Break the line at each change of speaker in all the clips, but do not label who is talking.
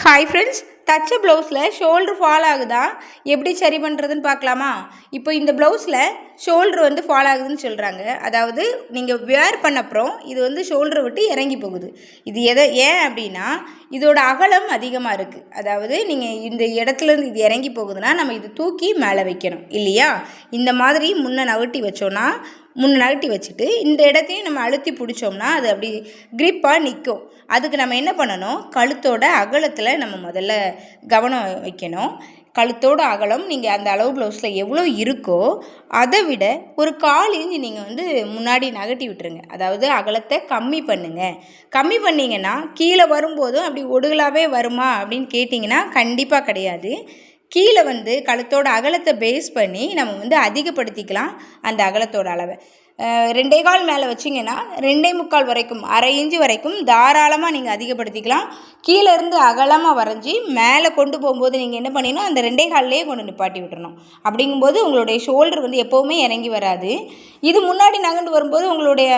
Hi friends, தச்ச ப்ளவுஸில் shoulder fall ஆகுதா, எப்படி சரி பண்ணுறதுன்னு பார்க்கலாமா? இப்போ இந்த ப்ளவுஸில் ஷோல்ட்ரு ஃபால் ஆகுதுன்னு சொல்கிறாங்க. அதாவது நீங்கள் வேர் பண்ணப்புறம் இது ஷோல்டரை விட்டு இறங்கி போகுது. இது ஏன் அப்படின்னா இதோட அகலம் அதிகமாக இருக்குது. அதாவது நீங்கள் இந்த இடத்துலேருந்து இது இறங்கி போகுதுன்னா நம்ம இது தூக்கி மேலே வைக்கணும் இல்லையா? இந்த மாதிரி முன்ன நகட்டி வச்சுட்டு இந்த இடத்தையும் நம்ம அழுத்தி பிடிச்சோம்னா அது அப்படி க்ரிப்பாக நிற்கும். அதுக்கு நம்ம என்ன பண்ணணும், கழுத்தோட அகலத்தில் நம்ம முதல்ல கவனம் வைக்கணும். கழுத்தோட அகலம் நீங்கள் அந்த அளவு ப்ளவுஸில் எவ்வளோ இருக்கோ அதை விட ஒரு 1/4 இன்ச்சு நீங்கள் முன்னாடி நகட்டி விட்டுருங்க. அதாவது அகலத்தை கம்மி பண்ணுங்கள். கம்மி பண்ணிங்கன்னா கீழே வரும்போதும் அப்படி ஒடுகலாகவே வருமா அப்படின்னு கேட்டிங்கன்னா கண்டிப்பாக கிடையாது. கீழே கழுத்தோட அகலத்தை பேஸ் பண்ணி நம்ம அதிகப்படுத்திக்கலாம் அந்த அகலத்தோட அளவை. 2.25 மேலே வச்சிங்கன்னா 2.25 வரைக்கும், 1/2 இன்ச்சு வரைக்கும் தாராளமாக நீங்கள் அதிகப்படுத்திக்கலாம். கீழே இருந்து அகலமாக வரைஞ்சி மேலே கொண்டு போகும்போது நீங்கள் என்ன பண்ணிடணும், அந்த 2.25லேயே கொண்டு நிப்பாட்டி விட்டுறணும். அப்படிங்கும்போது உங்களுடைய ஷோல்டர் எப்போவுமே இறங்கி வராது. இது முன்னாடி நகண்டு வரும்போது உங்களுடைய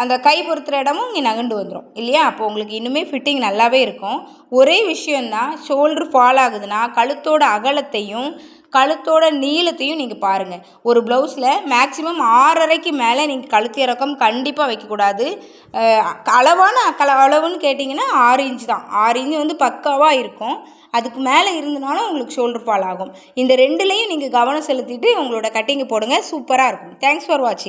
அந்த கை பொறுத்துற இடமும் இங்கே நகண்டு வந்துடும் இல்லையா? அப்போ உங்களுக்கு இன்னுமே ஃபிட்டிங் நல்லாவே இருக்கும். ஒரே விஷயந்தான், ஷோல்டர் ஃபால் ஆகுதுன்னா கழுத்தோட அகலத்தையும் கழுத்தோட நீளத்தையும் நீங்கள் பாருங்கள். ஒரு ப்ளவுஸில் மேக்ஸிமம் 6.5க்கு மேலே நீங்கள் கழுத்து இறக்கம் கண்டிப்பாக வைக்கக்கூடாது. அளவுன்னு கேட்டிங்கன்னா 6 இன்ச்சு தான். 6 இன்ச்சு பக்காவாக இருக்கும். அதுக்கு மேலே இருந்தனாலும் உங்களுக்கு ஷோல்டர் ஃபால் ஆகும். இந்த ரெண்டுலேயும் நீங்கள் கவனம் செலுத்திட்டு உங்களோட கட்டிங்கை போடுங்க. சூப்பராக இருக்கும். தேங்க்ஸ் ஃபார் வாட்சிங்.